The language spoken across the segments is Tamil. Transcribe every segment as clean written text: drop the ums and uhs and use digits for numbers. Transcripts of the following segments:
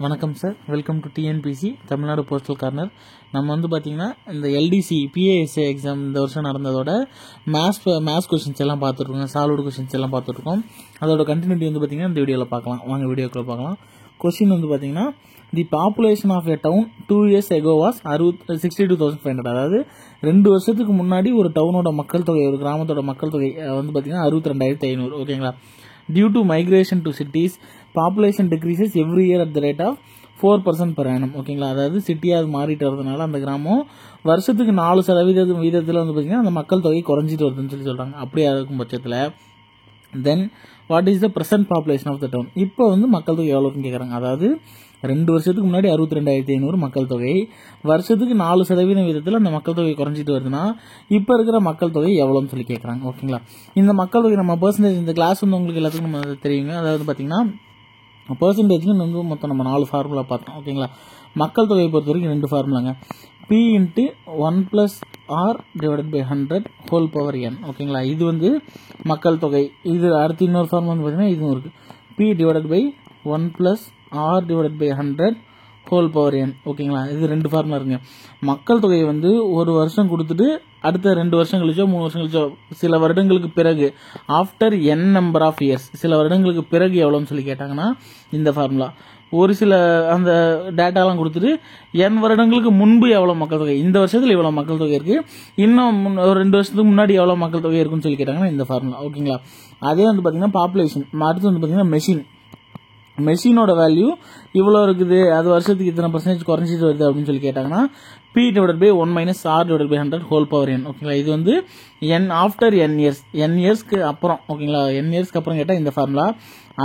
வணக்கம் sir, welcome to TNPSC Tamil Nadu postal corner. நம்ம பார்த்தீங்கன்னா இந்த எல்டிசி பிஏஎஸ்ஏ எக்ஸாம் இந்த வருஷம் நடந்ததோட மேத்ஸ் கொஷின்ஸ் எல்லாம் பார்த்துருக்கோம், சால்வ்டு கொஷின்ஸ் எல்லாம் பார்த்துருக்கோம். அதோட கண்டினியூட்டி பார்த்தீங்கன்னா இந்த வீடியோவில் பார்க்கலாம். வாங்க வீடியோக்குள்ள பார்க்கலாம். கொஷின் பார்த்தீங்கன்னா the population of a town 2 years ago was 62,500. அதாவது 2 வருஷத்துக்கு முன்னாடி ஒரு டவுனோட மக்கள் தொகை, ஒரு கிராமத்தோட மக்கள் தொகை பார்த்தீங்கன்னா 62,500. ஓகேங்களா. Due to migration to cities, population decreases every year at the rate of 4% per annum. ஓகேங்களா. அதாவது சிட்டியாக மாறிட்டு வரதுனால அந்த கிராமம் வருஷத்துக்கு 4% வீதத்தில் பார்த்தீங்கன்னா அந்த மக்கள் தொகை குறைஞ்சிட்டு வருதுன்னு சொல்கிறாங்க. அப்படியே இருக்கும் பட்சத்தில் then what is the present population of the town? இப்போ மக்கள் தொகை எவ்வளோன்னு கேட்குறாங்க. அதாவது 2 வருஷத்துக்கு முன்னாடி 62,500 மக்கள் தொகை, வருஷத்துக்கு 4% வீதத்தில் அந்த மக்கள் தொகை குறைஞ்சிட்டு வருதுன்னா இப்போ இருக்கிற மக்கள் தொகை எவ்வளோன்னு சொல்லி கேட்குறாங்க. ஓகேங்களா. இந்த மக்கள் தொகை நம்ம பர்சன்டேஜ் இந்த கிளாஸ் உங்களுக்கு எல்லாத்துக்கும் நம்ம தெரியுங்க. அதாவது பார்த்தீங்கன்னா பர்சன்டேஜ்னு மொத்தம் நம்ம 4 ஃபார்முலா பார்த்தோம். ஓகேங்களா. மக்கள் தொகையை பொறுத்த வரைக்கும் 2 ஃபார்முலாங்க. P × 1 + R / 100 whole power n. ஓகேங்களா. இது மக்கள் தொகை. இது அடுத்து இன்னொரு ஃபார்முலா பார்த்தீங்கன்னா இதுவும் இருக்குது. P / 1 + R / 100 whole power n. ஓகேங்களா. இது 2 ஃபார்முலா இருக்குங்க. மக்கள் தொகை ஒரு வருஷம் கொடுத்துட்டு அடுத்த 2 வருஷம் கழிச்சோ 3 வருஷம் கழிச்சோ சில வருடங்களுக்கு பிறகு after n number of years, சில வருடங்களுக்கு பிறகு எவ்வளோன்னு சொல்லி கேட்டாங்கன்னா இந்த ஃபார்முலா. ஒரு சில அந்த டேட்டாலாம் கொடுத்துட்டு n வருடங்களுக்கு முன்பு எவ்வளோ மக்கள் தொகை, இந்த வருஷத்தில் எவ்வளோ மக்கள் தொகை இருக்குது, இன்னும் ஒரு 2 வருஷத்துக்கு முன்னாடி எவ்வளோ மக்கள் தொகை இருக்குன்னு சொல்லி கேட்டாங்கன்னா இந்த ஃபார்முலா. ஓகேங்களா. அதே பார்த்தீங்கன்னா பாப்புலேஷன். அடுத்து பார்த்தீங்கன்னா மெஷினோட வேல்யூ இவ்வளோ இருக்குது, அது வருஷத்துக்கு இத்தனை % குறைஞ்சிட்டு வருது அப்படின்னு சொல்லி கேட்டாங்கன்னா P / 1 - R / 100 whole power n. ஓகேங்களா. இது n after n years, n இயர்ஸ்க்கு அப்புறம். ஓகேங்களா. n இயர்ஸ்க்கு அப்புறம் கேட்டால் இந்த ஃபார்முலா.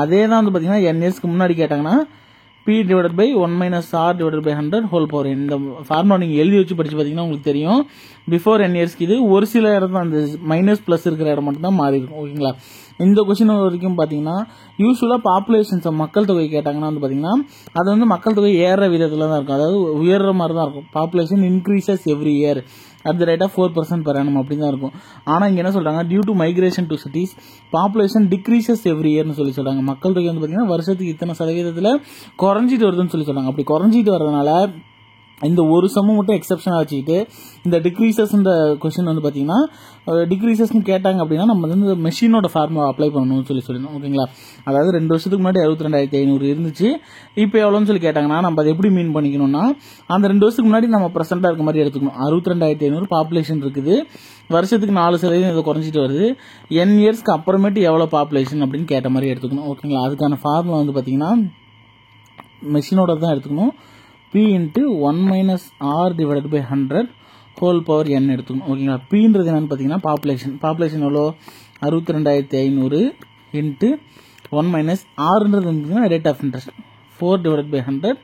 அதே தான் பார்த்தீங்கன்னா n இயர்ஸ்க்கு முன்னாடி கேட்டாங்கன்னா P / 1 - R / 100 whole power n. இந்த ஃபார்முலா நீங்கள் எழுதி வச்சு படித்து பார்த்தீங்கன்னா உங்களுக்கு தெரியும். பிஃபோர் n இயர்ஸ்க்கு இது ஒரு சில இடம் தான், அந்த மைனஸ் ப்ளஸ் இருக்கிற இடம் மட்டும் தான் மாறி இருக்கும். ஓகேங்களா. இந்த கொஸ்டின் வரைக்கும் பார்த்தீங்கன்னா யூஸ்வலாக பாப்புலேஷன்ஸ் மக்கள் தொகை கேட்டாங்கன்னா பார்த்தீங்கன்னா அது மக்கள் தொகை ஏற விதத்தில் தான் இருக்கும். அதாவது உயர்ற மாதிரி தான் இருக்கும். Population increases every year at the rate of 4% per annum அப்படி தான் இருக்கும். ஆனால் இங்கே என்ன சொல்கிறாங்க, due to migration to cities population decreases every இயர்னு சொல்கிறாங்க. மக்கள் தொகை பார்த்தீங்கன்னா வருஷத்துக்கு இத்தனை சதவீதத்தில் குறைஞ்சிட்டு வருதுன்னு சொல்கிறாங்க. அப்படி குறைஞ்சிட்டு வரதுனால இந்த ஒரு சம்மு மட்டும் எக்ஸப்ஷனாக வச்சுக்கிட்டு இந்த டிக்ரீசஸ் இந்த கொஸ்டின் பார்த்தீங்கன்னா டிக்ரீசஸ்ன்னு கேட்டாங்க அப்படின்னா நம்ம இந்த மெஷினோட ஃபார்முலா அப்ளை பண்ணணும்னு சொல்லியிருந்தோம். ஓகேங்களா. அதாவது 2 வருஷத்துக்கு முன்னாடி 62,500 இருந்துச்சு, இப்போ எவ்வளோன்னு சொல்லி கேட்டாங்கன்னா நம்ம அதை எப்படி மீன் பண்ணிக்கணும்னா அந்த 2 வருஷத்துக்கு முன்னாடி நம்ம ப்ரெசென்ட்டாக இருக்க மாதிரி எடுத்துக்கணும். 62,500 பாப்புலேஷன் இருக்குது, வருஷத்துக்கு 4% இது குறைஞ்சிட்டு வருது, n இயர்ஸ்க்கு அப்புறமேட்டு எவ்வளோ பாப்புலேஷன் அப்படின்னு கேட்ட மாதிரி எடுத்துக்கணும். ஓகேங்களா. அதுக்கான ஃபார்முலா பார்த்தீங்கன்னா மெஷினோட தான் எடுத்துக்கணும். P × 1 - R / 100 whole power n எடுத்துக்கணும். ஓகேங்களா. Pன்றது என்னன்னு பார்த்தீங்கன்னா பாப்புலேஷன் எவ்வளோ 62,500 × 1 - Rன்றது பார்த்தீங்கன்னா ரேட் ஆஃப் இன்ட்ரெஸ்ட் 4 / 100.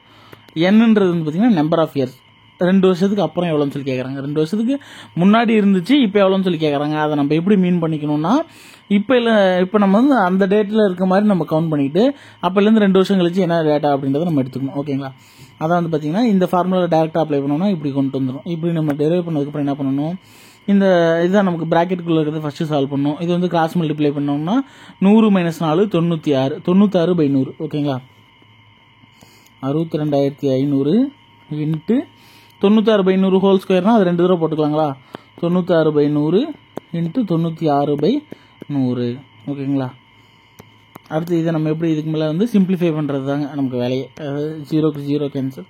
nன்றது பார்த்தீங்கன்னா நம்பர் ஆஃப் இயர்ஸ். 2 வருஷத்துக்கு அப்புறம் எவ்வளோன்னு சொல்லி கேட்குறாங்க. 2 வருஷத்துக்கு முன்னாடி இருந்துச்சு, இப்போ எவ்வளோன்னு சொல்லி கேட்குறாங்க. அதை நம்ம எப்படி மீன் பண்ணிக்கணும்னா இப்போ நம்ம அந்த டேட்டில் இருக்க மாதிரி நம்ம கவுண்ட் பண்ணிட்டு அப்போலேருந்து 2 வருஷம் கழிச்சு என்ன டேட்டா அப்படின்றத நம்ம எடுத்துக்கணும். ஓகேங்களா. அதான் பார்த்தீங்கன்னா இந்த ஃபார்முலா டேரெக்டாக அப்ளை பண்ணோம்னா இப்படி கொண்டு வந்துடும். இப்படி நம்ம டெரைவ் பண்ணதுக்கப்புறம் என்ன பண்ணணும், இந்த இதுதான் நமக்கு ப்ராக்கெட்டுக்குள்ளே இருக்கிறத ஃபஸ்ட்டு சால்வ் பண்ணணும். இது கிராஸ் மல்டிப்ளை பண்ணோம்னா 100 - 4 96 96/100. ஓகேங்களா. 62,500 × 96/100 ஹோல் ஸ்கொயர்னா அது 2 தடவை போட்டுக்கலாங்களா. 96/100 × 96/100. ஓகேங்களா. அடுத்து இதை நம்ம எப்படி இதுக்கு மேலே சிம்பிளிஃபை பண்ணுறது தாங்க நமக்கு வேலையை. அதாவது 0க்கு 0 கேன்சல்,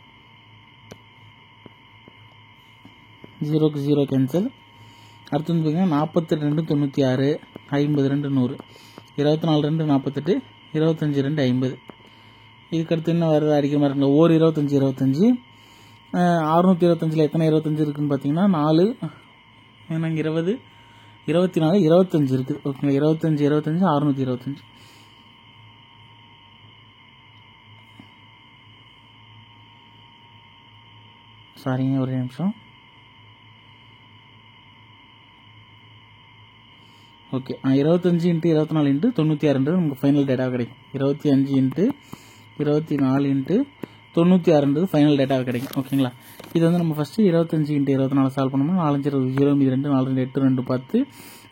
0க்கு 0 கேன்சல். அடுத்து பார்த்தீங்கன்னா 42 96 52 100 24 2 48 25 2 50. இதுக்கடுத்து இன்னும் வேறு அடிக்கிற மாதிரி இருக்குங்க. 25 25 625 எத்தனை 25 இருக்குதுன்னு பார்த்தீங்கன்னா 4 ஏன்னா 20 24 25 இருக்குது. ஓகேங்களா. 25 25 625. சாரிங்க, ஒரு நிமிஷம். ஓகே. 25 × 24 × 96 நமக்கு ஃபைனல் டேட்டா கிடைக்கும். 25 × 24 × 96 ஃபைனல் டேட்டா கிடைக்கும். ஓகேங்களா. இது நம்ம ஃபஸ்ட்டு 25 × 24 சால்வ் பண்ணோம்னா 4 5 0 மீது 2 4 2 8 2 10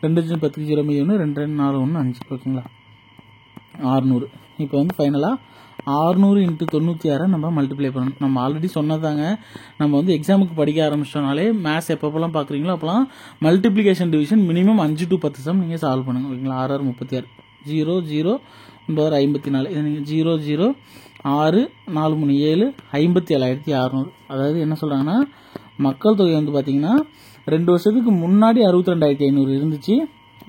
2 10 0 மீது 1 2 2 4 1 5. ஓகேங்களா. 600. இப்போ ஃபைனலாக 600 × 96 நம்ம மல்டிப்ளை பண்ணணும். நம்ம ஆல்ரெடி சொன்னதாங்க, நம்ம வந்து எக்ஸாமுக்கு படிக்க ஆரம்பிச்சிட்டோம்னாலே மேத்ஸ் எப்பப்பெல்லாம் பார்க்குறீங்களோ அப்போலாம் multiplication division minimum 5 to 10 sum நீங்கள் சால்வ் பண்ணுங்கள். ஓகேங்களா? 6 6 36 0 0 9 54 இது நீங்கள் 0 0 6 4 3 7 57,600. அதாவது என்ன சொல்கிறாங்கன்னா, மக்கள் தொகை வந்து பார்த்தீங்கன்னா 2 வருஷத்துக்கு முன்னாடி 62,500 இருந்துச்சு.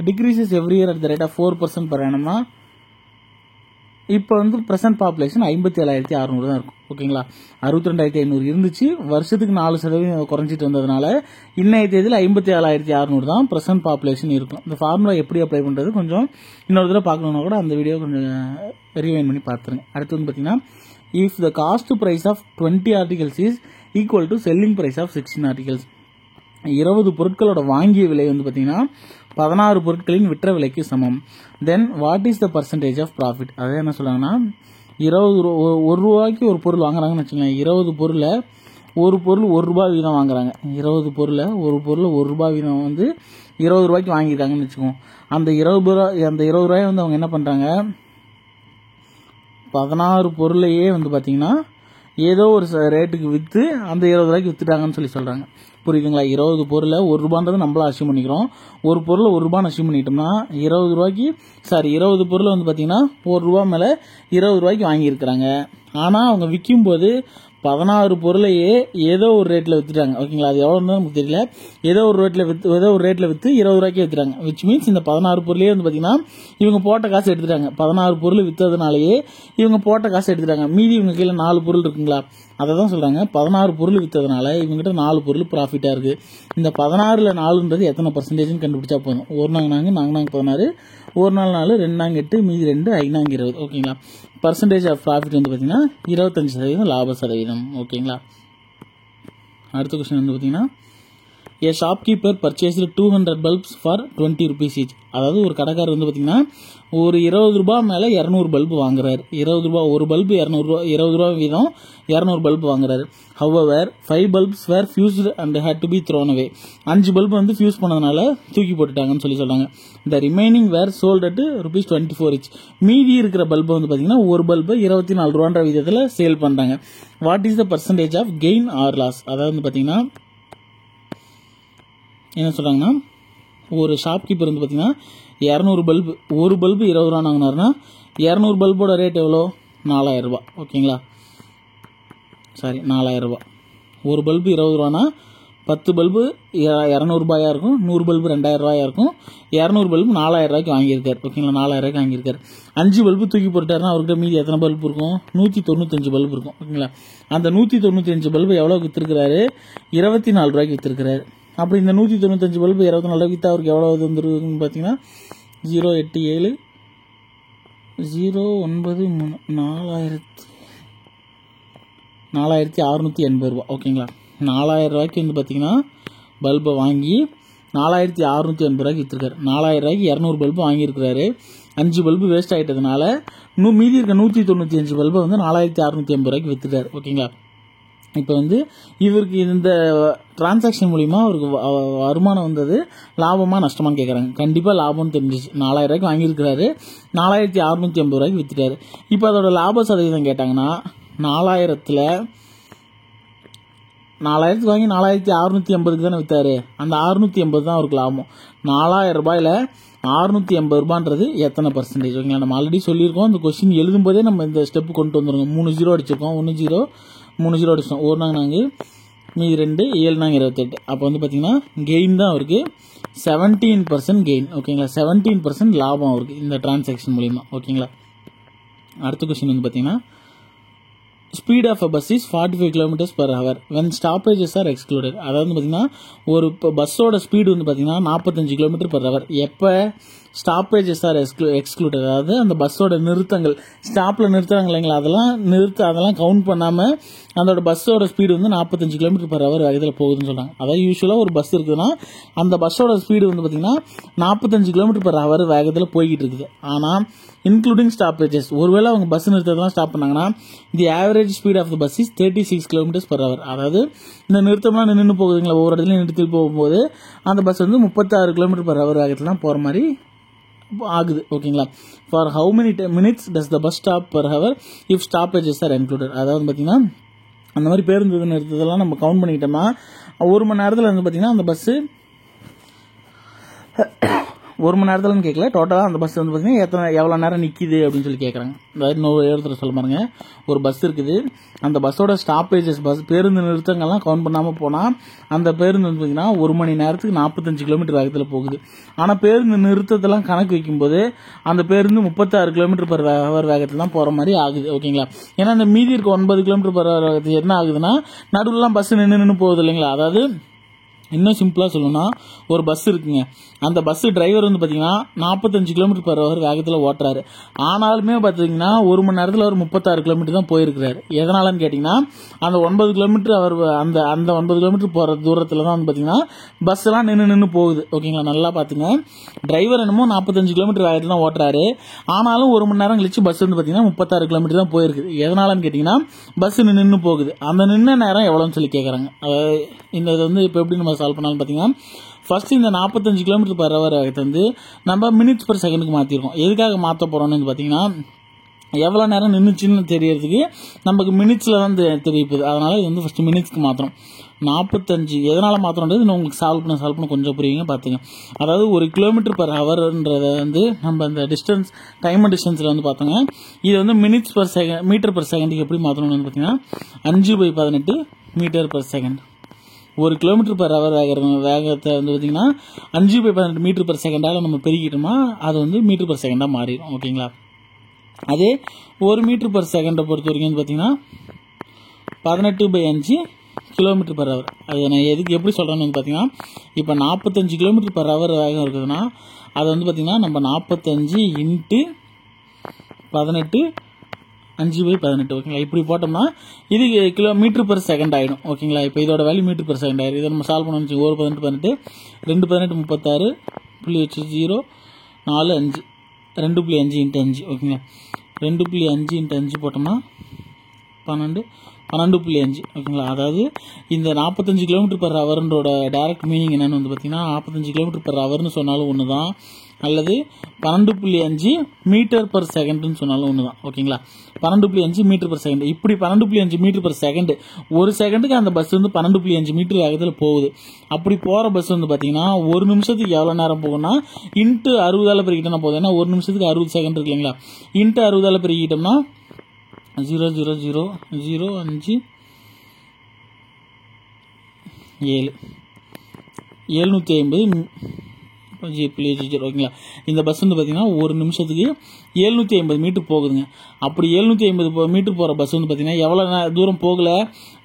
Decreases every year at the rate of 4% per annum. இப்போ வந்து ப்ரெசென்ட் பாப்புலேஷன் 57,600 தான் இருக்கும். ஓகேங்களா? 62,500 இருந்துச்சு, வருஷத்துக்கு 4% குறைஞ்சிட்டு வந்ததுனால இன்னைய தேதியில் 57,600 தான் ப்ரெசென்ட் பாப்புலேஷன் இருக்கும். இந்த ஃபார்முலா எப்படி அப்ளை பண்ணுறது கொஞ்சம் இன்னொரு தடவை பார்க்கணுன்னா கூட அந்த வீடியோ கொஞ்சம் ரீவைண்ட் பண்ணி பார்த்துருங்க. அடுத்து வந்து பார்த்தீங்கன்னா, if the cost price of 20 articles is equal to selling price of 16 articles. 20 பொருட்களோட வாங்கிய விலை வந்து பார்த்தீங்கன்னா 16 பொருட்களின் விற்ற விலைக்கு சமம். Then what is the percentage of profit? அதாவது என்ன சொல்கிறாங்கன்னா, 1 ரூபாய்க்கு ஒரு பொருள் வாங்குறாங்கன்னு வச்சுக்கோங்க. 20 பொருளை ஒரு பொருள் 1 ரூபாய் வீதம் வாங்குறாங்க. 20 பொருளை ஒரு பொருள் 1 ரூபாய் வீதம் வந்து 20 ரூபாய்க்கு வாங்கியிருக்காங்கன்னு வச்சுக்கோங்க. அந்த 20 ரூபாயை வந்து அவங்க என்ன பண்ணுறாங்க, 16 பொருளையே வந்து பார்த்தீங்கன்னா ஏதோ ஒரு ரேட்டுக்கு விற்று அந்த 20 ரூபாய்க்கு விற்றுட்டாங்கன்னு சொல்கிறாங்க. புரியுதுங்களா? 20 பொருளை 1 ரூபான்றது நம்மளா அசியூம் பண்ணிக்கிறோம். ஒரு பொருளை 1 ரூபான்னு அசியூம் பண்ணிட்டோம்னா 20 பொருளை வந்து பார்த்தீங்கன்னா 1 ரூபா மேலே 20 ரூபாய்க்கு வாங்கியிருக்கிறாங்க. ஆனால் அவங்க விற்கும்போது 16 பொருளையே ஏதோ ஒரு ரேட்டில் விற்றுட்டாங்க. ஓகேங்களா? அது எவ்வளோன்னு நமக்கு தெரியல. ஏதோ ஒரு ரேட்டில் விற்று 20 ரூபாய்க்கே விற்றுட்டாங்க. விச் மீன்ஸ் இந்த 16 பொருளையே வந்து பார்த்தீங்கன்னா இவங்க போட்ட காசு எடுத்துட்டாங்க. 16 பொருள் விற்றதுனாலேயே இவங்க போட்ட காசு எடுத்துட்டாங்க. மீதி இவங்க கீழே 4 பொருள் இருக்குங்களா, அதை தான் சொல்கிறாங்க. 16 பொருள் விற்றதுனால இவங்ககிட்ட 4 பொருள் ப்ராஃபிட்டாக இருக்குது. இந்த 16ல் 4ன்றது எத்தனை பர்சன்டேஜ்னு கண்டுபிடிச்சா போதும். 1 நாங்க 16, 1 4 2 நாங்க 8, மீதி 2 5 நாங்க 20. ஓகேங்களா? பர்சன்டேஜ் ஆஃப் ப்ராஃபிட் வந்து பார்த்தீங்கன்னா 25% லாப சதவீதம். ஓகேங்களா? அடுத்த கொஸ்டின் வந்து பார்த்தீங்கன்னா, a shopkeeper purchased 200 bulbs for 20 rupees each. அதாவது ஒரு கடைக்காரர் வந்து பார்த்தீங்கன்னா ஒரு 20 ரூபாய் மேலே 200 பல்பு வாங்குறாரு. 20 ரூபாய் ஒரு பல்பு 20 ரூபாய் வீதம் 200 பல்பு வாங்குறாரு. However 5 bulbs were fused and had to be thrown away. 5 bulb வந்து ஃபியூஸ் பண்ணதுனால தூக்கி போட்டுட்டாங்கன்னு சொல்கிறாங்க. The remaining were sold at ₹24 each. மீதி இருக்கிற பல்பு வந்து பார்த்தீங்கன்னா ஒரு பல்பு 24 ரூபான்ற விதத்தில் சேல் பண்ணுறாங்க. What is the percentage of gain or loss? அதாவது வந்து பார்த்தீங்கன்னா என்ன சொல்கிறாங்கன்னா, ஒரு ஷாப்கீப்பர் வந்து பார்த்தீங்கன்னா 200 பல்பு, ஒரு பல்பு 20 ரூபா வாங்கினாருன்னா 200 பல்போட ரேட் எவ்வளோ? 4000 ரூபா. ஓகேங்களா? 4000 ரூபா. ஒரு பல்பு 20 ரூபானா 10 பல்பு 200 ரூபாயாக இருக்கும், 100 பல்பு 2000 ரூபாயாக இருக்கும், 200 பல்பு 4000 ரூபாய்க்கு வாங்கியிருக்காரு. ஓகேங்களா? 4000 ரூபாய்க்கு வாங்கியிருக்காரு. 5 பல்பு தூக்கி போட்டாருன்னா அவர்கிட்ட மீதி எத்தனை பல்பு இருக்கும்? 195 பல்பு இருக்கும். ஓகேங்களா? அந்த 195 பல்பு எவ்வளோ விற்றுருக்கிறாரு? 24 ரூபாய்க்கு விற்றுருக்கிறாரு. அப்படி இந்த 195 பல்பு 24 ரூபாய்க்கு விற்றா அவருக்கு எவ்வளோ வந்துருக்குன்னு பார்த்தீங்கன்னா 087 093 4680 ரூபா. ஓகேங்களா? 4000 ரூபாய்க்கு வந்து பார்த்தீங்கன்னா பல்பை வாங்கி 4680 ரூபாய்க்கு விற்றுருக்காரு. 4000 ரூபாய்க்கு 200 பல்பு வாங்கியிருக்கிறாரு. 5 பல்பு வேஸ்ட் ஆகிட்டதுனால மீதி இருக்க 195 பல்பை வந்து 4680 ரூபாய்க்கு விற்றுட்டார். ஓகேங்களா? இப்போ வந்து இவருக்கு இந்த டிரான்சாக்ஷன் மூலிமா அவருக்கு வருமானம் வந்தது லாபமாக நஷ்டமானு கேட்குறாங்க. கண்டிப்பாக லாபம்னு தெரிஞ்சிச்சு. 4000 ரூபாய்க்கு வாங்கியிருக்கிறாரு, 4680 ரூபாய்க்கு விற்றுட்டாரு. இப்போ அதோட லாப சதவீதம் கேட்டாங்கன்னா 4000த்தில் 4000க்கு வாங்கி 4680க்கு தானே விற்றாரு. அந்த 680 தான் அவருக்கு லாபம். 4000 ரூபாயில் 680 ரூபான்றது எத்தனை பர்சன்டேஜ்? ஓகேங்களா? நம்ம ஆல்ரெடி சொல்லியிருக்கோம். இந்த கொஸ்டின் எழுதும்போதே நம்ம இந்த ஸ்டெப்பு கொண்டு வந்துருக்கோம். 3 0 அடிச்சிருக்கோம். 1 0 3 0 அடிச்சிட்டோம். 1 நாங்க மீதி 2 7 நாங்க 28. அப்போ வந்து பார்த்தீங்கன்னா கெயின் தான் அவருக்கு 17% கெயின். ஓகேங்களா? 17% லாபம் அவருக்கு இந்த டிரான்சாக்ஷன் மூலிமா. ஓகேங்களா? அடுத்த கொஸ்டின் வந்து பார்த்தீங்கன்னா, speed of a bus is 45 km/h when stoppages are excluded. அதாவது பார்த்தீங்கன்னா ஒரு பஸ்ஸோட ஸ்பீடு வந்து பார்த்தீங்கன்னா 45 km/h எப்போ ஸ்டாப்பேஜஸ் ஆர் எக்ஸ்க்ளூடட், அதாவது அந்த பஸ்ஸோட நிறுத்தங்கள், ஸ்டாப்பில் நிறுத்துறாங்க இல்லைங்களா, அதெல்லாம் கவுண்ட் பண்ணாமல் அதோட பஸ்ஸோட ஸ்பீடு வந்து 45 km/h வேகத்தில் போகுதுன்னு சொல்கிறாங்க. அதாவது யூஸ்வலாக ஒரு பஸ் இருக்குதுன்னா அந்த பஸ்ஸோட ஸ்பீடு வந்து பார்த்தீங்கன்னா 45 km/h வேகத்தில் போய்கிட்டு இருக்குது. ஆனால் இன்க்ளூடிங் ஸ்டாப்பேஜஸ், ஒருவேளை அவங்க பஸ் நிறுத்ததெல்லாம் ஸ்டாப் பண்ணாங்கன்னா the average speed of the bus is 36 km/h. அதாவது இந்த நிறுத்தம்லாம் நின்று போகுதுங்களா, ஒவ்வொரு இடத்துலையும் நிறுத்தி போகும்போது அந்த பஸ் வந்து 36 km/h வேகத்தில் தான் போகிற மாதிரி ஆகுது. ஓகேங்களா. For how many minutes does the bus stop per hour if stoppages R included. அதாவது பார்த்தீங்கன்னா அந்த மாதிரி பேருந்து நிறுத்ததெல்லாம் நம்ம கவுண்ட் பண்ணிக்கிட்டோம்னா 1 மணி நேரத்தில் வந்து பார்த்தீங்கன்னா அந்த பஸ்ஸு 1 மணி நேரத்துலன்னு கேட்கல, டோட்டலாக அந்த பஸ் வந்து பார்த்தீங்கன்னா எவ்வளோ நேரம் நிற்கிது அப்படின்னு சொல்லி கேட்குறாங்க. அதாவது இன்னொரு இடத்துல சொல்ல பாருங்க, ஒரு பஸ் இருக்குது, அந்த பஸ்ஸோட ஸ்டாப்பேஜஸ் பேருந்து நிறுத்தங்கள்லாம் கவுண்ட் பண்ணாமல் போனால் அந்த பேருந்து வந்து பார்த்தீங்கன்னா 1 மணி நேரத்துக்கு 45 கிலோமீட்டர் வேகத்தில் போகுது. ஆனால் பேருந்து நிறுத்தத்தெல்லாம் கணக்கு வைக்கும்போது அந்த பேருந்து 36 கிலோமீட்டர் பர் ஹவர் வேகத்தில் தான் போகிற மாதிரி ஆகுது. ஓகேங்களா. ஏன்னா அந்த மீதி இருக்க 9 கிலோமீட்டர் பர் ஹவர் வேகத்தில் என்ன ஆகுதுன்னா நடுவுலாம் பஸ் நின்று போகுது இல்லைங்களா. அதாவது இன்னும் சிம்பிளாக சொல்லணும்னா ஒரு பஸ் இருக்குங்க, அந்த பஸ் டிரைவர் வந்து பார்த்தீங்கன்னா 45 கிலோமீட்டர் பர் ஹவர் வேகத்தில் ஓட்டுறாரு. ஆனாலுமே பார்த்தீங்கன்னா 1 மணி நேரத்தில் அவர் 36 கிலோமீட்டர் தான் போயிருக்கிறாரு. எதனாலன்னு கேட்டிங்கன்னா அந்த 9 கிலோமீட்டர் அவர் அந்த 9 கிலோமீட்டர் போகிற தூரத்தில் தான் வந்து பார்த்தீங்கன்னா பஸ் எல்லாம் நின்று போகுது. ஓகேங்களா. நல்லா பார்த்துங்க, டிரைவர் என்னமோ 45 கிலோமீட்டர் வேகத்தில் தான் ஓட்டுறாரு, ஆனாலும் 1 மணி நேரம் கழிச்சு பஸ் வந்து பார்த்தீங்கன்னா 36 கிலோமீட்டர் தான் போயிருக்குது. எதனாலன்னு கேட்டிங்கன்னா பஸ் நின்று போகுது. அந்த நின்ன நேரம் எவ்வளோன்னு சொல்லி கேட்குறாங்க. இந்த இது வந்து இப்போ எப்படி நம்ம சால்வ் பண்ணாலும் பார்த்தீங்கன்னா ஃபர்ஸ்ட் இந்த 45 கிலோமீட்டர் பர் ஹவர் வேகத்தை வந்து நம்ம மினிட்ஸ் பர் செகண்டுக்கு மாற்றிருக்கோம். எதுக்காக மாற்ற போகிறோம்னு பார்த்தீங்கன்னா எவ்வளோ நேரம் நின்றுச்சுன்னு தெரியறதுக்கு நமக்கு மினிட்ஸில் தான் தெரியுது. அதனால் இது வந்து ஃபஸ்ட்டு மினிட்ஸ்க்கு மாற்றணும். 45 எதனால் மாற்றணுன்றது இன்னும் உங்களுக்கு சால்வ் பண்ண கொஞ்சம் புரியுங்க, பார்த்துங்க. அதாவது 1 கிலோமீட்டர் பர் ஹவர்ன்றதை வந்து நம்ம அந்த டிஸ்டன்ஸ் டைம் அண்ட் டிஸ்டன்ஸில் வந்து பார்த்தோங்க. இது வந்து minutes per second metre per செகண்டுக்கு எப்படி மாற்றணும்னு வந்து பார்த்தீங்கன்னா 5/18 metre per second. 1 kilometre per hour வேகத்தை வந்து பார்த்தீங்கன்னா 5/18 மீட்டர் பர் செகண்டால் நம்ம பெருக்கிட்டோமா அது வந்து மீட்டர் பர் செகண்டாக மாறிடும். ஓகேங்களா. அதே 1 மீட்டர் பர் செகண்டை பொறுத்த வரைக்கும் வந்து பார்த்தீங்கன்னா 18/5 கிலோமீட்டர் பர் ஹவர். அது நான் எதுக்கு எப்படி சொல்கிறேன்னு வந்து பார்த்தீங்கன்னா இப்போ 45 கிலோமீட்டர் பர் ஹவர் வேகம் இருக்குதுன்னா அது வந்து பார்த்தீங்கன்னா நம்ம 45 × 18 5/18. ஓகேங்களா. இப்படி போட்டோம்னா இது கிலோமீட்டர் பர் செகண்ட் ஆகிடும். ஓகேங்களா. இப்போ இதோட வேல்யூ மீட்டர் பர் செகண்ட் ஆகிடும். இதை நம்ம சால்வ் பண்ணணும்னு வச்சு 1 18 18 2 18 36 புள்ளி வச்சு 0 4 5 2.5 × 5. ஓகேங்களா. 2.5 × 5 போட்டோம்னா 12.5. ஓகேங்களா. அதாவது இந்த 45 கிலோமீட்டர் பர் ஹவர்ன்றோட டைரக்ட் மீனிங் என்னன்னு வந்து பார்த்தீங்கன்னா 45 கிலோமீட்டர் பர் ஹவர்னு சொன்னாலும் ஒன்று தான், அல்லது 12.5 மீட்டர் பர் செகண்ட்னு சொன்னாலும் ஒன்று தான். ஓகேங்களா. 12.5 மீட்டர் பர் செகண்ட். இப்படி 12.5 மீட்டர் பர் செகண்ட் ஒரு செகண்டுக்கு அந்த பஸ் வந்து 12.5 மீட்டர் வேகத்தில் போகுது. அப்படி போகிற பஸ் வந்து பார்த்தீங்கன்னா 1 நிமிஷத்துக்கு எவ்வளோ நேரம் போகும்னா இன்ட்டு 60ஆல் பெருக்கிட்டோம்னா போதும். ஏன்னா 1 நிமிஷத்துக்கு 60 செகண்ட் இருக்கு இல்லைங்களா. இன்ட்டு 60ஆல் பெருக்கிட்டோம்னா 0 0 0 0 5 7 750 ஓகேங்களா. இந்த பஸ் வந்து பார்த்தீங்கன்னா 1 நிமிஷத்துக்கு 750 மீட்டர் போகுதுங்க. அப்படி 750 மீட்டர் போகிற பஸ் வந்து பார்த்தீங்கன்னா எவ்வளோ தூரம் போகல,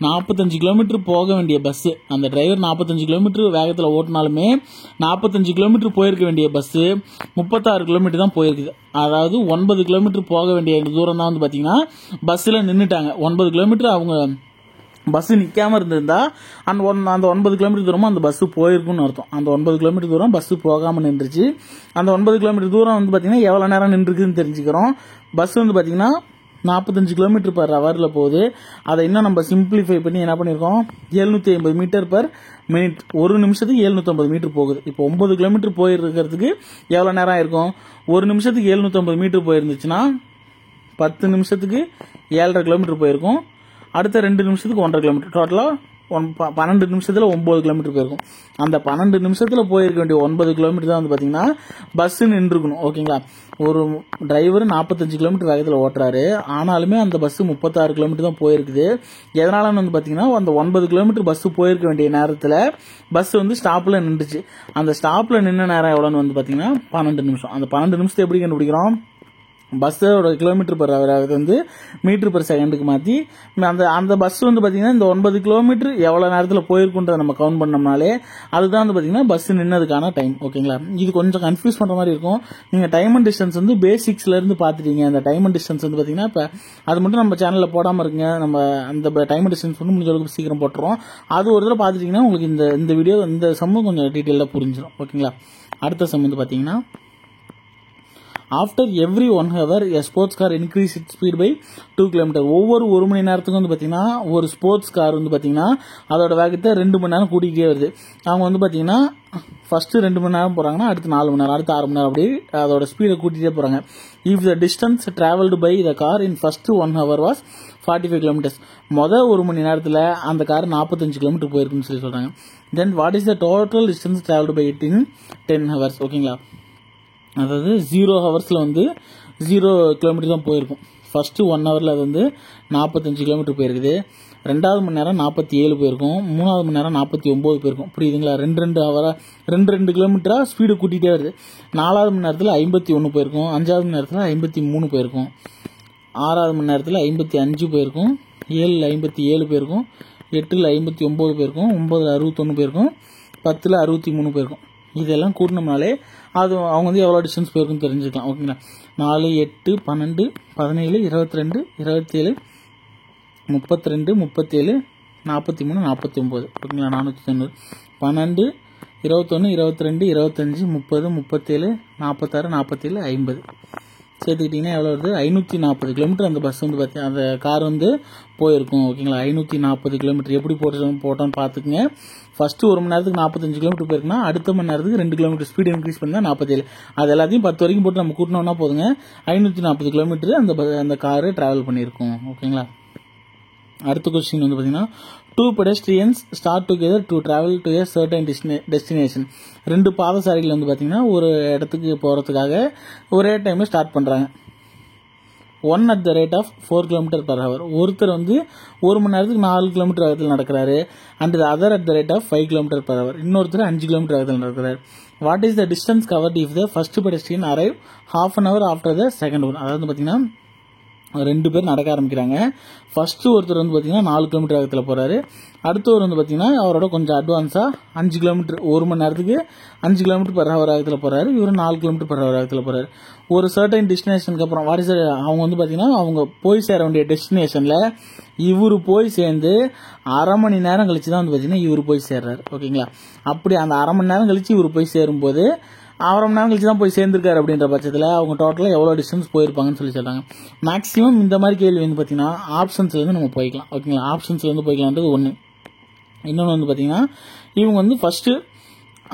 45 கிலோமீட்டர் போக வேண்டிய பஸ்ஸு, அந்த டிரைவர் 45 கிலோமீட்டர் வேகத்தில் ஓட்டினாலுமே 45 கிலோமீட்டர் போயிருக்க வேண்டிய பஸ்ஸு 36 கிலோமீட்டர் தான் போயிருக்குது. அதாவது 9 கிலோமீட்டர் போக வேண்டிய தூரம் தான் வந்து பார்த்தீங்கன்னா பஸ்ஸில் நின்றுட்டாங்க. 9 கிலோமீட்டர் அவங்க பஸ்ஸு நிற்காமல் இருந்திருந்தா அந்த 9 கிலோமீட்டர் தூரமும் அந்த பஸ்ஸு போயிருக்குன்னு அர்த்தம். அந்த 9 கிலோமீட்டர் தூரம் பஸ்ஸு போகாமல் நின்றுச்சு. அந்த 9 கிலோமீட்டர் தூரம் வந்து பார்த்தீங்கன்னா எவ்வளோ நேரம் நின்றுருக்குன்னு தெரிஞ்சுக்கிறோம். பஸ் வந்து பார்த்தீங்கன்னா 45 கிலோமீட்டர் பர் ஹவரில் போகுது. அதை இன்னும் நம்ம சிம்பிளிஃபை பண்ணி என்ன பண்ணியிருக்கோம், 750 மீட்டர் பர் மினிட். 1 நிமிஷத்துக்கு 750 மீட்டர் போகுது. இப்போ 9 கிலோமீட்டர் போயிருக்கிறதுக்கு எவ்வளோ நேரம் ஆயிருக்கும், 1 நிமிஷத்துக்கு 750 மீட்டர் போயிருந்துச்சுன்னா 10 நிமிஷத்துக்கு 7.5 கிலோமீட்டர் போயிருக்கும். அடுத்த 2 நிமிஷத்துக்கு 1.5 கிலோமீட்டர், டோட்டலாக 12 நிமிஷத்தில் 9 கிலோமீட்டர் போயிருக்கும். அந்த 12 நிமிஷத்தில் போயிருக்க வேண்டிய 9 கிலோமீட்டர் தான் வந்து பார்த்தீங்கன்னா பஸ்ஸு நின்றுருக்கணும். ஓகேங்களா. ஒரு டிரைவர் 45 கிலோமீட்டர் வேகத்தில் ஓட்டுறாரு, ஆனாலுமே அந்த பஸ்ஸு 36 கிலோமீட்டர் தான் போயிருக்குது. எதனாலன்னு வந்து பார்த்தீங்கன்னா அந்த 9 கிலோமீட்டர் பஸ்ஸு போயிருக்க வேண்டிய நேரத்தில் பஸ் வந்து ஸ்டாப்பில் நின்றுச்சு. அந்த ஸ்டாப்பில் நின்ன நேரம் எவ்வளோன்னு வந்து பார்த்தீங்கன்னா 12 நிமிஷம். அந்த 12 நிமிஷத்தை எப்படி கண்டுபிடிக்கிறோம், பஸ்ஸோட கிலோமீட்டர் பர் ஹவர் வந்து மீட்டர் பர் செகண்டுக்கு மாற்றி அந்த பஸ் வந்து பார்த்தீங்கன்னா இந்த 9 கிலோமீட்டர் எவ்வளோ நேரத்தில் போயிருக்குன்றதை நம்ம கவுண்ட் பண்ணோம்னாலே அதுதான் வந்து பார்த்தீங்கன்னா பஸ் நின்னதுக்கான டைம். ஓகேங்களா. இது கொஞ்சம் கன்ஃபியூஸ் பண்ணுற மாதிரி இருக்கும். நீங்கள் டைம் அண்ட் டிஸ்டன்ஸ் வந்து பேசிக்ஸ்லேருந்து பார்த்துட்டீங்க. அந்த டைம் அண்ட் டிஸ்டன்ஸ் வந்து பார்த்தீங்கன்னா இப்போ அது மட்டும் நம்ம சேனலில் போடாமல் இருக்குங்க. நம்ம அந்த டைம் அண்ட் டிஸ்டன்ஸ் வந்து முடிஞ்ச அளவுக்கு சீக்கிரம் போட்டுருவோம். அது ஒரு தடவை பார்த்துட்டிங்கன்னா உங்களுக்கு இந்த வீடியோ இந்த சம்மு கொஞ்சம் டீட்டெயிலாக புரிஞ்சிடும். ஓகேங்களா. அடுத்த சம் வந்து பார்த்தீங்கன்னா after every 1 hour a sports car increase it speed by 2 km. ஒவ்வொரு 1 மணி நேரத்துக்கு வந்து பார்த்தீங்கன்னா ஒரு ஸ்போர்ட்ஸ் கார் வந்து பார்த்தீங்கன்னா அதோட வேகத்தை 2 மணி நேரம் கூட்டிகிட்டே வருது. அவங்க வந்து பார்த்தீங்கன்னா ஃபர்ஸ்ட் 2 மணி நேரம் போகிறாங்கன்னா அடுத்து 4 மணி நேரம், அடுத்து 6 மணி நேரம், அப்படி அதோட ஸ்பீடை கூட்டிகிட்டே போகிறாங்க. If the distance travelled by the car in first 1 hour was 45 kilometers. மொதல் 1 மணி நேரத்தில் அந்த கார் 45 கிலோமீட்டர் போயிருக்குன்னு சொல்லி சொல்கிறாங்க. Then what is the total distance travelled by it in 10 hours? ஓகேங்களா, அதாவது 0 hours வந்து 0 கிலோமீட்டர் தான் போயிருக்கும். ஃபர்ஸ்ட் 1 hour அது வந்து 45 கிலோமீட்டர் போயிருக்குது. 2வது மணி நேரம் 47 போயிருக்கும். 3வது மணி நேரம் 49 போயிருக்கும். புரியுதுங்களா? 2 கிலோமீட்டராக ஸ்பீடு கூட்டிகிட்டே வருது. 4வது மணி நேரத்தில் 51 போயிருக்கும். 5வது மணி நேரத்தில் 53 போயிருக்கும். 6வது மணி நேரத்தில் 55 போயிருக்கும். 7ல் 57 போயிருக்கும். 8ல் 59 போயிருக்கும். 9ல் 61 போயிருக்கும். 10ல் 63 போயிருக்கும். இதெல்லாம் கூட்டினோம்னாலே அது அவங்க வந்து எவ்வளோ டிஸ்டன்ஸ் போயிருக்குன்னு தெரிஞ்சுக்கலாம். ஓகேங்களா, 4, 8, 12, 17, 22, 27, 32, 37, 43, 49. ஓகேங்களா, 490. 12, 21, 22, 25, 30, 37, 46, 47, 50 சேர்த்துக்கிட்டிங்கன்னா எவ்வளோ வருது? 540 கிலோமீட்டர் அந்த பஸ் வந்து பார்த்தீங்கன்னா அந்த கார் வந்து போயிருக்கும். ஓகேங்களா, 540 கிலோமீட்டர் எப்படி போட்டோன்னு பார்த்துக்குங்க. ஃபர்ஸ்ட் 1 மணி நேரத்துக்கு 45 கிலோமீட்டர் போயிருக்குன்னா அடுத்த மணி நேரத்துக்கு 2 கிலோமீட்டர் ஸ்பீடு இன்க்ரீஸ் பண்ணால் 47. அது எல்லாத்தையும் 10 வரைக்கும் போட்டு நம்ம கூட்டினோம்னா போதுங்க, 540 கிலோமீட்டர் அந்த காரு டிராவல் பண்ணியிருக்கும். ஓகேங்களா, அடுத்த கொஸ்டின் வந்து பார்த்தீங்கன்னா 2 pedestrians start together to travel to a certain destination. 2 பாதசாரிகள் வந்து பார்த்தீங்கன்னா ஒரு இடத்துக்கு போகிறதுக்காக ஒரே டைமில் ஸ்டார்ட் பண்ணுறாங்க. 1 at the rate of 4 km/h. ஒருத்தர் வந்து 1 மணி நேரத்துக்கு 4 கிலோமீட்டர் வேகத்தில் நடக்கிறாரு. And the other at the rate of 5 km/h. இன்னொருத்தர் 5 கிலோமீட்டர் வேகத்தில் நடக்கிறார். What is the distance covered if the first pedestrian arrive half an hour after the second one? அதாவது பார்த்தீங்கன்னா 2 பேர் நடக்க ஆரம்பிக்கிறாங்க. ஃபர்ஸ்ட் ஒருத்தர் வந்து பார்த்தீங்கன்னா 4 கிலோமீட்டர் வேகத்தில் போகிறாரு. அடுத்தவர் வந்து பார்த்தீங்கன்னா அவரோட கொஞ்சம் அட்வான்ஸாக 5 கிலோமீட்டர் 1 மணி நேரத்துக்கு 5 km/h வேகத்தில் போகிறாரு. இவர் 4 km/h வேகத்தில் போகிறாரு. ஒரு சர்டைன் டெஸ்டினேஷனுக்கு அப்புறம் அவங்க வந்து பார்த்தீங்கன்னா அவங்க போய் சேர வேண்டிய டெஸ்டினேஷனில் இவர் போய் சேர்ந்து அரை மணி நேரம் கழிச்சு தான் வந்து பார்த்தீங்கன்னா இவர் போய் சேர்றாரு. ஓகேங்களா, அப்படி அந்த அரை மணி நேரம் கழிச்சு இவர் போய் சேரும்போது அரை மணி நேரம் கழிச்சு தான் போய் சேர்ந்துருக்காரு. அப்படின்ற பட்சத்தில் அவங்க டோட்டலாக எவ்வளோ டிஸ்டன்ஸ் போயிருப்பாங்கன்னு சொல்லி சொல்கிறாங்க. மேக்ஸிமம் இந்த மாதிரி கேள்வி வந்து பார்த்தீங்கன்னா ஆப்ஷன்ஸ்லேருந்து நம்ம போய்க்கலாம். ஓகேங்களா, ஆப்ஷன்ஸ்லேருந்து போய்க்கலான்றது ஒன்று. இன்னொன்று வந்து பார்த்தீங்கன்னா இவங்க வந்து ஃபஸ்ட்டு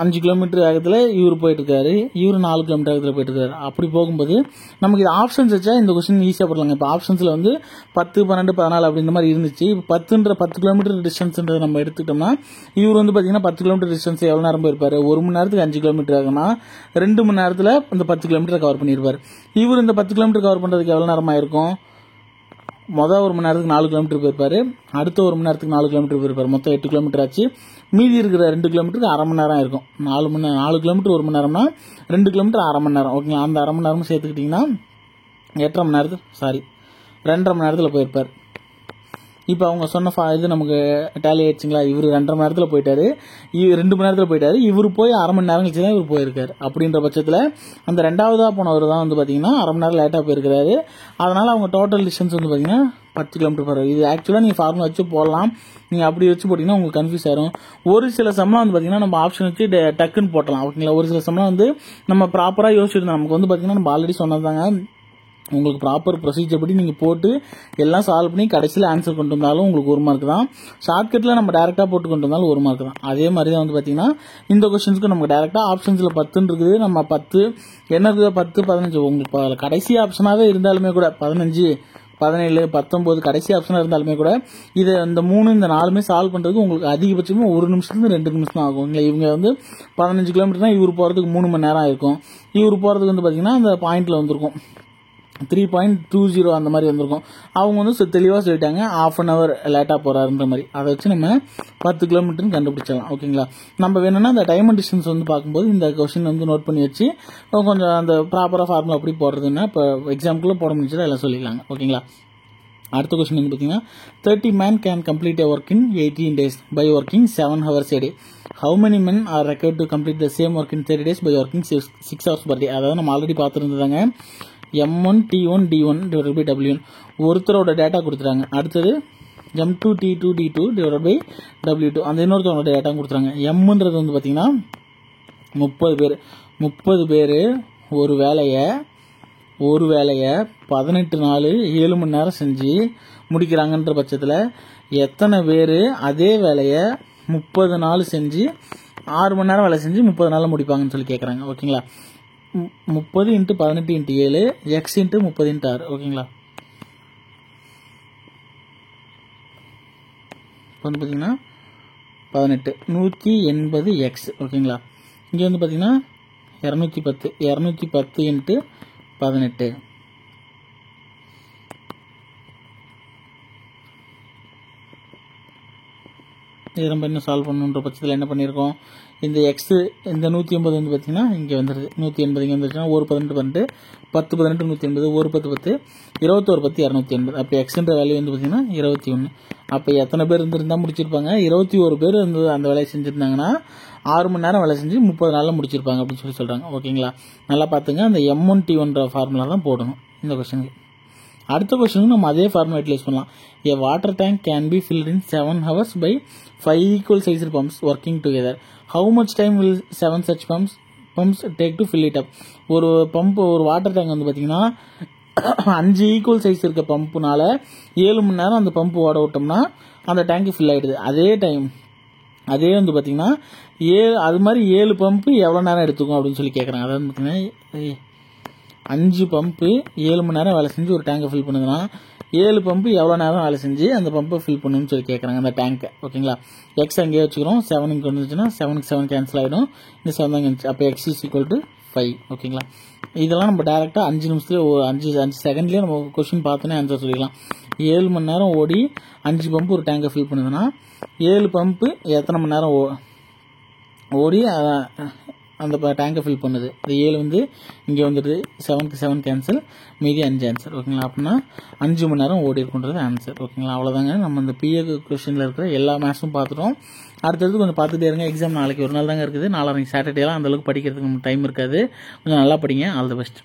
5 கிலோமீட்டர் வேகத்தில் இவர் போயிட்டுருக்காரு, இவர் 4 கிலோமீட்டர் வேகத்தில் போயிட்டுருக்காரு. அப்படி போகும்போது நமக்கு இது ஆப்ஷன்ஸ் வச்சா இந்த கொஸ்டின் ஈஸியாக போடலாங்க. இப்போ ஆப்ஷன்ஸில் வந்து 10, 12, 14 அப்படின்ற மாதிரி இருந்துச்சு. இப்போ 10 கிலோமீட்டர் டிஸ்டன்ஸ்ன்றதை நம்ம எடுத்துக்கிட்டோம்னா இவர் வந்து பார்த்தீங்கன்னா 10 கிலோமீட்டர் டிஸ்டன்ஸ் எவ்வளோ நேரம் போயிருப்பார்? 1 மணி நேரத்துக்கு 5 கிலோமீட்டர் ஆகுனா 2 மணி நேரத்தில் இந்த 10 கிலோமீட்டர் கவர் பண்ணியிருப்பார். இவர் இந்த 10 கிலோமீட்டர் கவர் பண்ணுறதுக்கு எவ்வளோ நேரமாக இருக்கும்? மொதல் 1 மணி நேரத்துக்கு 4 கிலோமீட்டர் போயிருப்பாரு. அடுத்த 1 மணி நேரத்துக்கு 4 கிலோமீட்டர் போயிருப்பாரு. மொத்தம் 8 கிலோமீட்டர் ஆச்சு. மீதி இருக்கிற 2 கிலோமீட்டருக்கு அரை மணி நேரம் இருக்கும். 4 கிலோமீட்டர் 1 மணி நேரம்னா 2 கிலோமீட்டர் அரை மணி நேரம். ஓகேங்களா, அந்த அரை மணி நேரமும் சேர்த்துக்கிட்டிங்கன்னா 2.5 மணி நேரத்தில் போயிருப்பார். இப்போ அவங்க சொன்ன இது நமக்கு டேலி ஆயிடுச்சுங்களா? இவர் 2.5 மணி நேரத்தில் போயிட்டாரு, 2 மணி நேரத்தில் போயிட்டாரு. இவர் போய் அரை மணி நேரம் கழிச்சு தான் இவர் போயிருக்காரு. அப்படின்ற பட்சத்தில் அந்த 2வதாக போனவர் தான் வந்து பார்த்தீங்கன்னா அரை மணி நேரம் லேட்டாக போயிருக்கிறாரு. அதனால் அவங்க டோட்டல் டிஸ்டன்ஸ் வந்து பார்த்தீங்கன்னா 10 கிலோமீட்டர் போகிறாரு. இது ஆக்சுவலாக நீங்கள் ஃபார்முலா வச்சு போடலாம். நீங்கள் அப்படி வச்சு போட்டிங்கன்னா உங்களுக்கு கன்ஃபியூஸ் ஆயிரும். ஒரு சில சம்லாம் வந்து பார்த்தீங்கன்னா நம்ம ஆப்ஷன் வச்சு டக்குன்னு போட்டலாம். ஓகேங்களா, ஒரு சில சம்லாம் வந்து நம்ம ப்ராப்பராக யோசிச்சிருந்தோம். நமக்கு வந்து பார்த்தீங்கன்னா நம்ம ஆல்ரெடி சொன்னதாங்க, உங்களுக்கு ப்ராப்பர் ப்ரொசீஜர் படி நீங்கள் போட்டு எல்லாம் சால்வ் பண்ணி கடைசியில் ஆன்சர் கொண்டு வந்தாலும் உங்களுக்கு 1 மார்க் தான். ஷார்ட்கட்டில் நம்ம டேரெக்டாக போட்டு கொண்டு வந்தாலும் 1 மார்க் தான். அதே மாதிரி தான் வந்து பார்த்தீங்கன்னா இந்த கொஸ்டின்ஸ்க்கு நமக்கு டேரெக்டாக ஆப்ஷன்ஸில் 10 இருக்குது. நம்ம 10 என்ன இருக்குது? 10, 15 உங்களுக்கு கடைசி ஆப்ஷனாகவே இருந்தாலுமே கூட 15, 17, 19 கடைசி ஆப்ஷனாக இருந்தாலுமே கூட இதை இந்த 3 இந்த 4மே சால்வ் பண்ணுறதுக்கு உங்களுக்கு அதிகபட்சமாக 1 நிமிஷத்துலேருந்து 2 நிமிஷம் தான் ஆகும். இல்லை இவங்க வந்து 15 கிலோமீட்டர் தான் இவர் போகிறதுக்கு 3 மணி நேரம் ஆயிருக்கும். இவர் போகிறதுக்கு வந்து பார்த்தீங்கன்னா அந்த பாயிண்டில் வந்திருக்கும் 3.20 அந்த மாதிரி வந்திருக்கும். அவங்க வந்து தெளிவாக சொல்லிட்டாங்க ½ an hour லேட்டாக போகிறாருன்ற மாதிரி. அதை வச்சு நம்ம 10 கிலோமீட்டர்னு கண்டுபிடிச்சிடலாம். ஓகேங்களா, நம்ம வேணும்னா அந்த டைம் அண்ட் டிஸ்டன்ஸ் வந்து பார்க்கும்போது இந்த கொஸ்டின் வந்து நோட் பண்ணி வச்சு கொஞ்சம் அந்த ப்ராப்பராக ஃபார்முலா எப்படி போடுறதுன்னா இப்போ எக்ஸாம்பிள் போட முடிஞ்சதை எல்லாம் சொல்லிடலாங்க. ஓகேங்களா, அடுத்த கொஸ்டின் வந்து பார்த்தீங்கன்னா 30 men can complete a work in 18 days by working 7 hours a day. How many men are required to complete the same work in 30 days by working 6 hours per day? அதாவது நம்ம already பார்த்துருந்ததாங்க. M1 T1 D1 divided by W1 ஒருத்தரோட டேட்டா கொடுத்துட்டாங்க. அடுத்தது M2 T2 D2 divided by W2 அந்த இன்னொருத்தரோட டேட்டா கொடுத்துறாங்க. Mன்றது வந்து பார்த்தீங்கன்னா 30 பேர் ஒரு வேலையை ஒரு வேலையை 18 நாள் 7 மணி நேரம் செஞ்சு முடிக்கிறாங்கன்ற பட்சத்தில் எத்தனை பேர் அதே வேலையை 30 நாள் செஞ்சு 6 மணி நேரம் வேலை செஞ்சு 30 நாளில் முடிப்பாங்கன்னு சொல்லி கேட்குறாங்க. ஓகேங்களா. 30 × 18 × 7 x × 30 × 6. ஓகேங்களா. இப்போ வந்து பார்த்தீங்கன்னா 18 180x. ஓகேங்களா. இங்கே வந்து பார்த்தீங்கன்னா 210 × 18. இது நம்ம இன்னும் சால்வ் பண்ணணுன்ற பட்சத்தில் என்ன பண்ணியிருக்கோம், இந்த எக்ஸு இந்த 180 வந்து பார்த்தீங்கன்னா இங்கே வந்துடுது. 180 இங்கே வந்துருச்சுன்னா ஒரு 18 18 10 18 180 ஒரு 10 10 21 10 280. அப்போ எக்ஸுன்ற வேல்யூ வந்து பார்த்தீங்கன்னா 21. அப்போ எத்தனை பேர் இருந்திருந்தால் முடிச்சிருப்பாங்க, 21 பேர் வந்து அந்த வேலையை செஞ்சுருந்தாங்கன்னா 6 மணி நேரம் வேலை செஞ்சு 30 நாளில் முடிச்சிருப்பாங்க அப்படின்னு சொல்லி சொல்கிறாங்க. ஓகேங்களா. நல்லா பார்த்துங்க, அந்த M1T1 ஃபார்முலா தான் போடணும் இந்த கொஸ்டினுக்கு. அடுத்த கொஸ்டினுக்கு நம்ம அதே ஃபார்முலா யூட்டிலைஸ் பண்ணலாம். A water tank can be filled in 7 hours by 5 equal sized pumps working together. How much time will 7 such pumps take to fill it up? ஒரு பம்ப், ஒரு வாட்டர் டேங்க் வந்து பார்த்தீங்கன்னா 5 ஈக்குவல் சைஸ் இருக்க பம்புனால 7 மணி நேரம் அந்த பம்பு ஓட விட்டோம்னா அந்த டேங்க் ஃபில் ஆகிடுது. அதே வந்து பார்த்தீங்கன்னா அது மாதிரி 7 பம்பு எவ்வளோ நேரம் எடுத்துக்கும் அப்படின்னு சொல்லி கேட்குறாங்க. அதாவது பார்த்தீங்கன்னா 5 பம்பு 7 மணி நேரம் வேலை செஞ்சு ஒரு டேங்கை ஃபில் பண்ணுதுன்னா 7 பம்பு எவ்வளோ நேரம் வேலை செஞ்சு அந்த பம்பை ஃபில் பண்ணணும்னு சொல்லி கேட்குறாங்க அந்த டேங்கை. ஓகேங்களா. எக்ஸ் அங்கேயே வச்சுக்கிறோம். 7 இங்கே வந்துச்சுன்னா 7க்கு 7 கேன்சல் ஆகிடும். இந்த 7 தான் இருந்துச்சு. அப்போ x = 5. ஓகேங்களா. இதெல்லாம் நம்ம டேரெக்டாக 5 நிமிஷத்துல 5 செகண்ட்லேயே நம்ம கொஸ்டின் பார்த்தோன்னே ஆன்சர் சொல்லிக்கலாம். 7 மணி நேரம் ஓடி 5 பம்பு ஒரு டேங்கை ஃபில் பண்ணுதுன்னா 7 பம்பு எத்தனை மணி நேரம் ஓடி அந்த டேங்கை ஃபில் பண்ணுது. இந்த 7 வந்து இங்கே வந்துடுது. 7க்கு 7 கேன்சல், மீதி 5 ஆன்சர். ஓகேங்களா. அப்படின்னா 5 மணி நேரம் ஓடி இருக்குன்றது ஆன்சர். ஓகேங்களா. அவ்வளோதாங்க. நம்ம இந்த பிஏ கொஸ்டினில் இருக்கிற எல்லா மேத்ஸும் பார்த்துட்டோம். அடுத்தது கொஞ்சம் பார்த்துட்டே இருங்க. எக்ஸாம் நாளைக்கு ஒரு நாள் தாங்க இருக்குது. நாளைக்கு சாட்டர்டேலாம் அந்தளவுக்கு படிக்கிறதுக்கு டைம் இருக்காது. கொஞ்சம் நல்லா படிங்க. All the best.